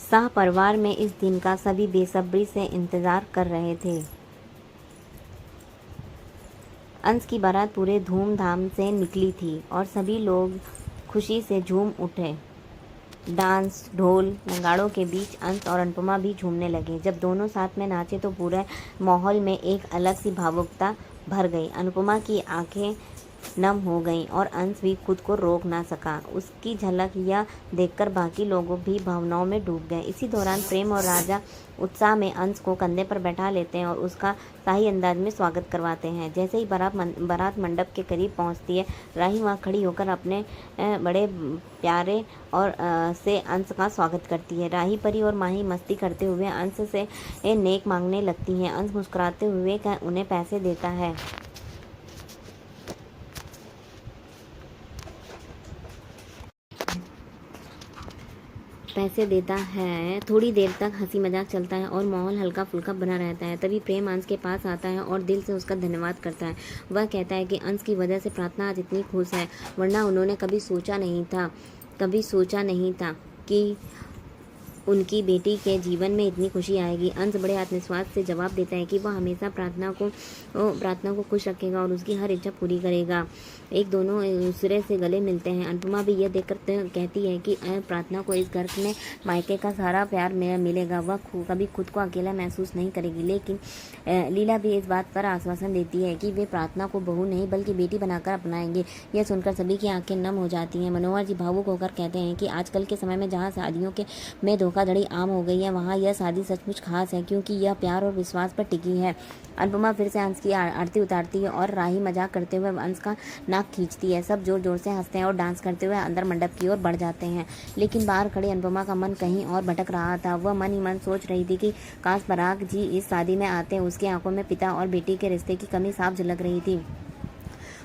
शाह परिवार में इस दिन का सभी बेसब्री से इंतजार कर रहे थे। अंश की बारात पूरे धूमधाम से निकली थी और सभी लोग खुशी से झूम उठे। डांस, ढोल, नगाड़ों के बीच अंश और अनुपमा भी झूमने लगे। जब दोनों साथ में नाचे तो पूरे माहौल में एक अलग सी भावुकता भर गई। अनुपमा की आंखें नम हो गईं और अंश भी खुद को रोक ना सका। उसकी झलक यह देखकर बाकी लोग भी भावनाओं में डूब गए। इसी दौरान प्रेम और राजा उत्साह में अंश को कंधे पर बैठा लेते हैं और उसका शाही अंदाज में स्वागत करवाते हैं। जैसे ही बारात मंडप के करीब पहुंचती है, राही वहां खड़ी होकर अपने बड़े प्यारे और से अंश का स्वागत करती है। राही परी और माही मस्ती करते हुए अंश से नेक मांगने लगती हैं। अंश मुस्कुराते हुए उन्हें पैसे देता है। थोड़ी देर तक हंसी मजाक चलता है और माहौल हल्का फुल्का बना रहता है। तभी प्रेम अंश के पास आता है और दिल से उसका धन्यवाद करता है। वह कहता है कि अंश की वजह से प्रार्थना आज इतनी खुश है, वरना उन्होंने कभी सोचा नहीं था कि उनकी बेटी के जीवन में इतनी खुशी आएगी। अंश बड़े आत्मविश्वास से जवाब देता है कि वह हमेशा प्रार्थना को खुश रखेगा और उसकी हर इच्छा पूरी करेगा। दोनों एक दूसरे से गले मिलते हैं। अनुपमा भी यह देखकर कहती है कि प्रार्थना को इस घर में मायके का सारा प्यार मिलेगा, वह कभी खुद को अकेला महसूस नहीं करेगी। लेकिन लीला भी इस बात पर आश्वासन देती है कि वे प्रार्थना को बहू नहीं बल्कि बेटी बनाकर अपनाएंगे। यह सुनकर सभी की आंखें नम हो जाती हैं। मनोहर जी भावुक होकर कहते हैं कि आजकल के समय में जहाँ शादियों में धोखाधड़ी आम हो गई है, वहाँ यह शादी सचमुच खास है, क्योंकि यह प्यार और विश्वास पर टिकी है। अनुपमा फिर से अंश की आरती उतारती है और राही मजाक करते हुए अंश का नाक खींचती है। सब जोर जोर से हंसते हैं और डांस करते हुए अंदर मंडप की ओर बढ़ जाते हैं। लेकिन बाहर खड़ी अनुपमा का मन कहीं और भटक रहा था। वह मन ही मन सोच रही थी कि काश पराग जी इस शादी में आते। उसकी आंखों में पिता और बेटी के रिश्ते की कमी साफ झलक रही थी।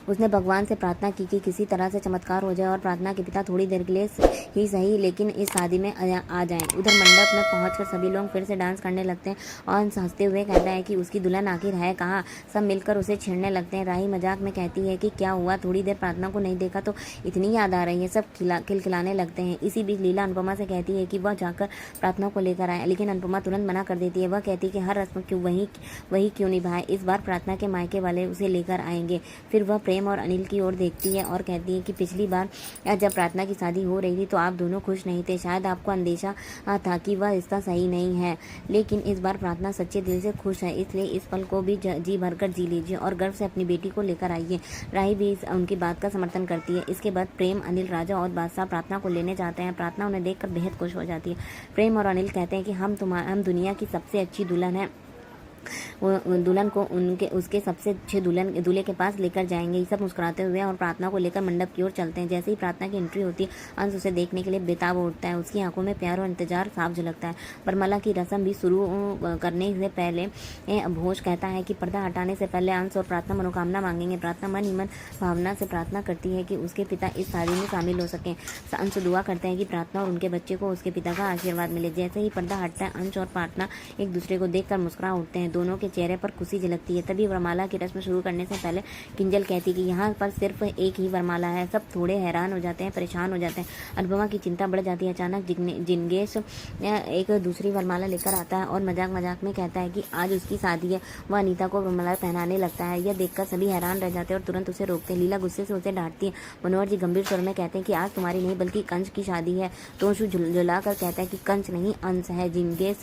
उसने भगवान से प्रार्थना की कि किसी तरह से चमत्कार हो जाए और प्रार्थना के पिता थोड़ी देर के लिए ही सही लेकिन इस शादी में आ जाएं। उधर मंडप में पहुंचकर सभी लोग फिर से डांस करने लगते हैं और हंसते हुए कहता है कि उसकी दुल्हन आखिर है कहाँ। सब मिलकर उसे छेड़ने लगते हैं। राही मजाक में कहती है कि क्या हुआ, थोड़ी देर प्रार्थना को नहीं देखा तो इतनी याद आ रही है। सब खिलखिलाने लगते हैं। इसी बीच लीला अनुपमा से कहती है कि वह जाकर प्रार्थना को लेकर आए, लेकिन अनुपमा तुरंत मना कर देती है। वह कहती है कि हर रस्म क्यों वही क्यों निभाए, इस बार प्रार्थना के मायके वाले उसे लेकर आएंगे। फिर वह प्रेम और अनिल की ओर देखती है और कहती है कि पिछली बार जब प्रार्थना की शादी हो रही थी तो आप दोनों खुश नहीं थे। शायद आपको अंदेशा था कि वह रिश्ता सही नहीं है, लेकिन इस बार प्रार्थना सच्चे दिल से खुश है, इसलिए इस पल को भी जी भरकर जी लीजिए और गर्व से अपनी बेटी को लेकर आइए। राही भी उनकी बात का समर्थन करती है। इसके बाद प्रेम, अनिल, राजा और बादशाह प्रार्थना को लेने जाते हैं। प्रार्थना उन्हें देखकर बेहद खुश हो जाती है। प्रेम और अनिल कहते हैं कि हम दुनिया की सबसे अच्छी दुल्हन है, दुल्हन को उसके सबसे अच्छे दूल्हे के पास लेकर जाएंगे। सब मुस्कुराते हुए और प्रार्थना को लेकर मंडप की ओर चलते हैं। जैसे ही प्रार्थना की एंट्री होती है, अंश उसे देखने के लिए बेताब उठता है। उसकी आंखों में प्यार और इंतजार साफ झलकता है। वरमाला की रस्म भी शुरू करने से पहले भोज कहता है कि पर्दा हटाने से पहले अंश और प्रार्थना मनोकामना मांगेंगे। प्रार्थना मन ही मन भावना से प्रार्थना करती है कि उसके पिता इस शादी में शामिल हो सकें। अंश दुआ करते हैं कि प्रार्थना और उनके बच्चे को उसके पिता का आशीर्वाद मिले। जैसे ही पर्दा हटता है, अंश और प्रार्थना एक दूसरे को देखकर मुस्कुरा उठते हैं। दोनों के चेहरे पर खुशी झलकती है। तभी वरमाला की रस्म शुरू करने से पहले किंजल कहती कि यहाँ पर सिर्फ एक ही वरमाला है। सब थोड़े हैरान हो जाते हैं, परेशान हो जाते हैं। अनुपमा की चिंता बढ़ जाती है। अचानक जिंगेश एक दूसरी वरमाला लेकर आता है और मजाक में कहता है कि आज उसकी शादी है। वह अनीता को वरमाला पहनाने लगता है। यह देखकर सभी हैरान रह जाते हैं और तुरंत उसे रोकते हैं। लीला गुस्से से उसे डांटती है। मनोहर जी गंभीर स्वर में कहते हैं कि आज तुम्हारी नहीं बल्कि कंस की शादी है। तो झुला कर कहता है कि कंस नहीं, अंश है। जिंगेश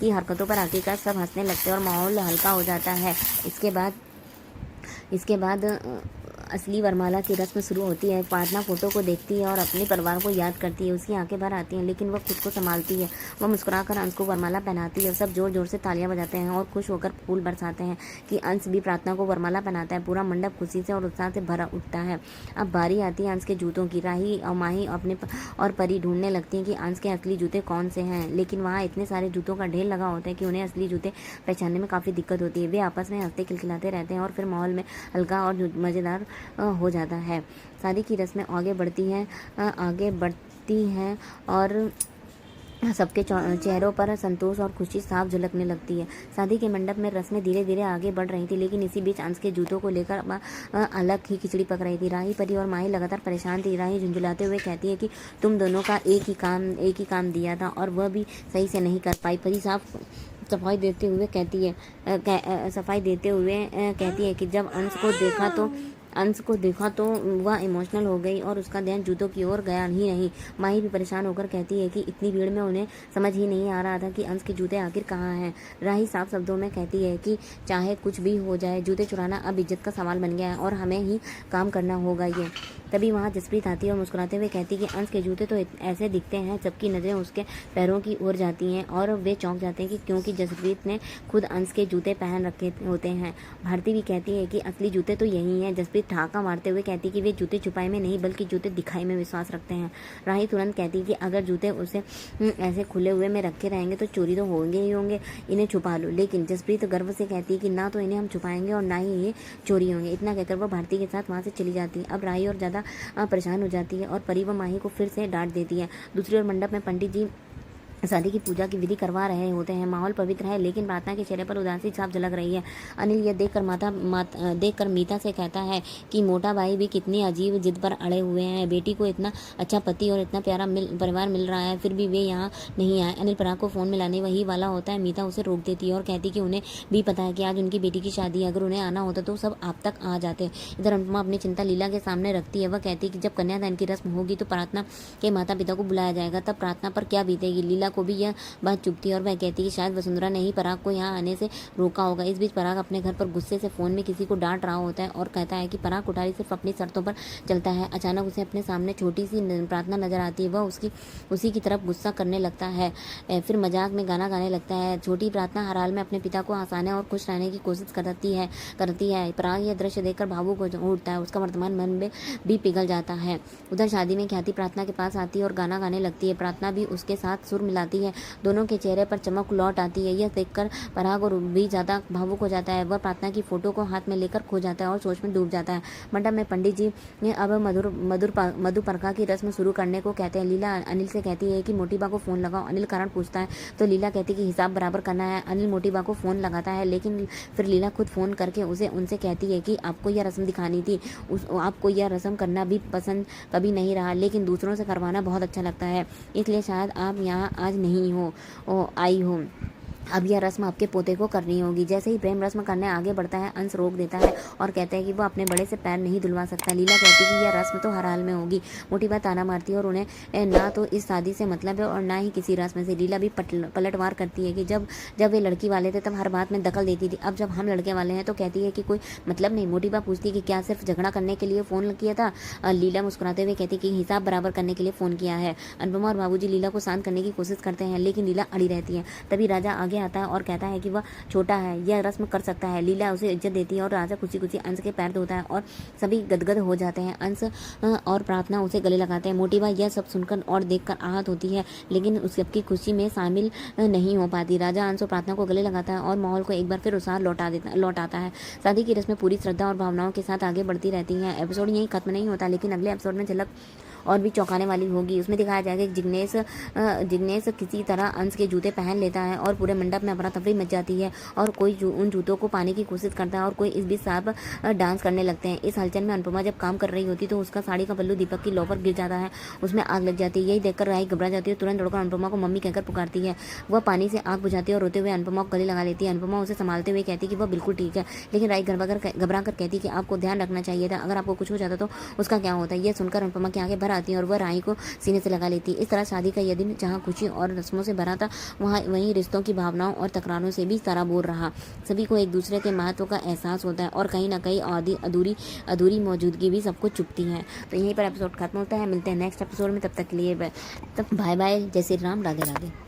की हरकतों पर आखिरकार सब हंसने लगते हैं और माहौल हल्का हो जाता है। इसके बाद असली वरमाला की रस्म शुरू होती है। प्रार्थना फोटो को देखती है और अपने परिवार को याद करती है। उसकी आंखें भर आती हैं, लेकिन वह खुद को संभालती है। वह मुस्कुराकर अंश को वरमाला पहनाती है। सब जोर जोर से तालियां बजाते हैं और खुश होकर फूल बरसाते हैं कि अंश भी प्रार्थना को वरमाला पहनाता है। पूरा मंडप खुशी से और उत्साह से भरा उठता है। अब बारी आती है अंश के जूतों की। राही और माही अपने और परी ढूंढने लगती है कि अंश के असली जूते कौन से हैं, लेकिन वहाँ इतने सारे जूतों का ढेर लगा होता है कि उन्हें असली जूते पहचानने में काफ़ी दिक्कत होती है। वे आपस में हंसते खिलखिलाते रहते हैं और फिर माहौल में हल्का और मज़ेदार हो जाता है। शादी की रस्में आगे बढ़ती हैं और सबके चेहरों पर संतोष और खुशी साफ झलकने लगती है। शादी के मंडप में रस्में धीरे धीरे आगे बढ़ रही थी, लेकिन इसी बीच अंश के जूतों को लेकर अलग ही खिचड़ी पक रही थी। राही, परी और माही लगातार परेशान थी। राही झुंझुलाते हुए कहती है कि तुम दोनों का एक ही काम दिया था और वह भी सही से नहीं कर पाई। परी सफाई देते हुए कहती है कि जब अंश को देखा तो वह इमोशनल हो गई और उसका ध्यान जूतों की ओर गया ही नहीं। माही भी परेशान होकर कहती है कि इतनी भीड़ में उन्हें समझ ही नहीं आ रहा था कि अंश के जूते आखिर कहाँ हैं। राही साफ शब्दों में कहती है कि चाहे कुछ भी हो जाए, जूते चुराना अब इज्जत का सवाल बन गया है और हमें ही काम करना होगा ये। तभी वहाँ जसप्रीत आती है और मुस्कुराते हुए कहती है कि अंश के जूते तो ऐसे दिखते हैं। सबकी नज़रें उसके पैरों की ओर जाती हैं और वे चौंक जाते हैं क्योंकि जसप्रीत ने खुद अंश के जूते पहन रखे होते हैं। भारती भी कहती है कि असली जूते तो यही हैं। जसप्रीत ठहाका मारते हुए कहती कि वे जूते छुपाई में नहीं बल्कि जूते दिखाई में विश्वास रखते हैं। राही तुरंत कहती कि अगर जूते उसे ऐसे खुले हुए में रखे रहेंगे तो चोरी तो होंगे ही होंगे, इन्हें छुपा लो। लेकिन जसप्रीत गर्व से कहती है कि ना तो इन्हें हम छुपाएंगे और ना ही ये चोरी होंगे। इतना कहकर वह भारती के साथ वहाँ से चली जाती है। अब राही और ज़्यादा परेशान हो जाती है और परी व माही को फिर से डांट देती है। दूसरी ओर मंडप में पंडित जी शादी की पूजा की विधि करवा रहे होते हैं। माहौल पवित्र है, लेकिन प्रार्थना के चेहरे पर उदासी साफ झलक रही है। अनिल यह देखकर मीता से कहता है कि मोटा भाई भी कितनी अजीब जिद पर अड़े हुए हैं। बेटी को इतना अच्छा पति और इतना प्यारा परिवार मिल रहा है, फिर भी वे यहाँ नहीं आए। अनिल पराग को फ़ोन मिलाने वही वाला होता है। मीता उसे रोक देती है और कहती कि उन्हें भी पता है कि आज उनकी बेटी की शादी है, अगर उन्हें आना होता तो सब आप तक आ जाते। इधर अनुपमा अपनी चिंता लीला के सामने रखती है। वह कहती है कि जब कन्यादान की रस्म होगी तो प्रार्थना के माता पिता को बुलाया जाएगा, तब प्रार्थना पर क्या बीतेगी। लीला को भी यह बात चुभती है और वह कहती है कि शायद वसुंधरा ने ही पराग को यहाँ आने से रोका होगा। इस बीच पराग अपने घर पर गुस्से से फोन में किसी को डांट रहा होता है और कहता है कि पराग कोठारी सिर्फ अपनी शर्तों पर चलता है। अचानक उसे अपने सामने छोटी सी प्रार्थना नजर आती है। वह उसी की तरफ गुस्सा करने लगता है, फिर मजाक में गाना गाने लगता है। छोटी प्रार्थना हर हाल में अपने पिता को हंसाने और खुश रहने की कोशिश करती है। पराग यह दृश्य देखकर भावुक हो उठता है। उसका वर्तमान मन में भी पिघल जाता है। उधर शादी में ख्याति प्रार्थना के पास आती है और गाना गाने लगती है। प्रार्थना भी उसके साथ सुर मिलाती है। दोनों के चेहरे पर चमक लौट आती है। यह देखकर पराग और भी ज़्यादा भावुक हो जाता है। वह प्रार्थना की फोटो को हाथ में लेकर खो जाता है और सोच में डूब जाता है। मंडप में पंडित जी ने अब मधुपर्का की रस्म शुरू करने को कहते हैं। लीला अनिल से कहती है कि मोटीबा को फ़ोन लगाओ। अनिल कारण पूछता है तो लीला कहती है कि हिसाब बराबर करना है। अनिल मोटीबा को फ़ोन लगाता है, लेकिन फिर लीला खुद फ़ोन करके उनसे कहती है कि आपको यह रस्म दिखानी थी। आपको यह रस्म करना भी पसंद कभी नहीं रहा, लेकिन दूसरों से करवाना बहुत अच्छा लगता है, इसलिए शायद आप यहाँ आज नहीं आई हो। अब यह रस्म आपके पोते को करनी होगी। जैसे ही प्रेम रस्म करने आगे बढ़ता है, अंश रोक देता है और कहता है कि वो अपने बड़े से पैर नहीं धुलवा सकता। लीला कहती है कि यह रस्म तो हर हाल में होगी। मोटी बात ताना मारती है और उन्हें ना तो इस शादी से मतलब है और ना ही किसी रस्म से। लीला भी पलटवार करती है कि जब वे लड़की वाले थे तब हर बात में दखल देती थी, अब जब हम लड़के वाले हैं तो कहती है कि कोई मतलब नहीं। मोटी बात पूछती है कि क्या सिर्फ झगड़ा करने के लिए फ़ोन किया था। लीला मुस्कुराते हुए कहती है कि हिसाब बराबर करने के लिए फ़ोन किया है। अनुपमा और बाबूजी लीला को शांत करने की कोशिश करते हैं, लेकिन लीला अड़ी रहती है। तभी राजा आगे आता है और कहता है कि वह छोटा है, यह रस्म कर सकता है। लीला उसे इज्जत देती है और राजा खुशी खुशी अंश के पैर धोता है और सभी गदगद हो जाते हैं। अंश और प्रार्थना उसे गले लगाते हैं। मोटी बाई यह सब सुनकर और देखकर आहत होती है, लेकिन उसकी खुशी में शामिल नहीं हो पाती। राजा अंश और प्रार्थना को गले लगाता है और माहौल को एक बार फिर उत्साह लौट आता है। शादी की रस्में पूरी श्रद्धा और भावनाओं के साथ आगे बढ़ती रहती हैं। एपिसोड यहीं खत्म नहीं होता, लेकिन अगले एपिसोड में झलक और भी चौंकाने वाली होगी। उसमें दिखाया जाएगा कि जिग्नेश किसी तरह अंश के जूते पहन लेता है और पूरे मंडप में अफरा तफरी मच जाती है और कोई उन जूतों को पाने की कोशिश करता है और कोई इस बीच साहब डांस करने लगते हैं। इस हलचल में अनुपमा जब काम कर रही होती तो उसका साड़ी का पल्लू दीपक की लौ पर गिर जाता है, उसमें आग लग जाती है। यही देखकर राही घबरा जाती है, तुरंत दौड़कर अनुपमा को मम्मी कहकर पुकारती है। वह पानी से आग बुझाती है और रोते हुए अनुपमा को गले लगा लेती है। अनुपमा उसे संभालते हुए कहती है कि वह बिल्कुल ठीक है, लेकिन राही घबरा कर कहती है कि आपको ध्यान रखना चाहिए था, अगर आपको कुछ हो जाता तो उसका क्या होता है। यह सुनकर अनुपमा की आंखें भर आती है और वह राही को सीने से लगा लेती है। इस तरह शादी का यह दिन जहाँ खुशी और रस्मों से भरा था, वहीं रिश्तों की भावनाओं और तकरारों से भी सराबोर रहा। सभी को एक दूसरे के महत्व का एहसास होता है और कहीं ना कहीं अधूरी मौजूदगी भी सबको चुभती है। तो यहीं पर एपिसोड खत्म होता है। मिलते हैं नेक्स्ट एपिसोड में, तब तक के लिए बाय बाय। जय श्री राम, राधे राधे।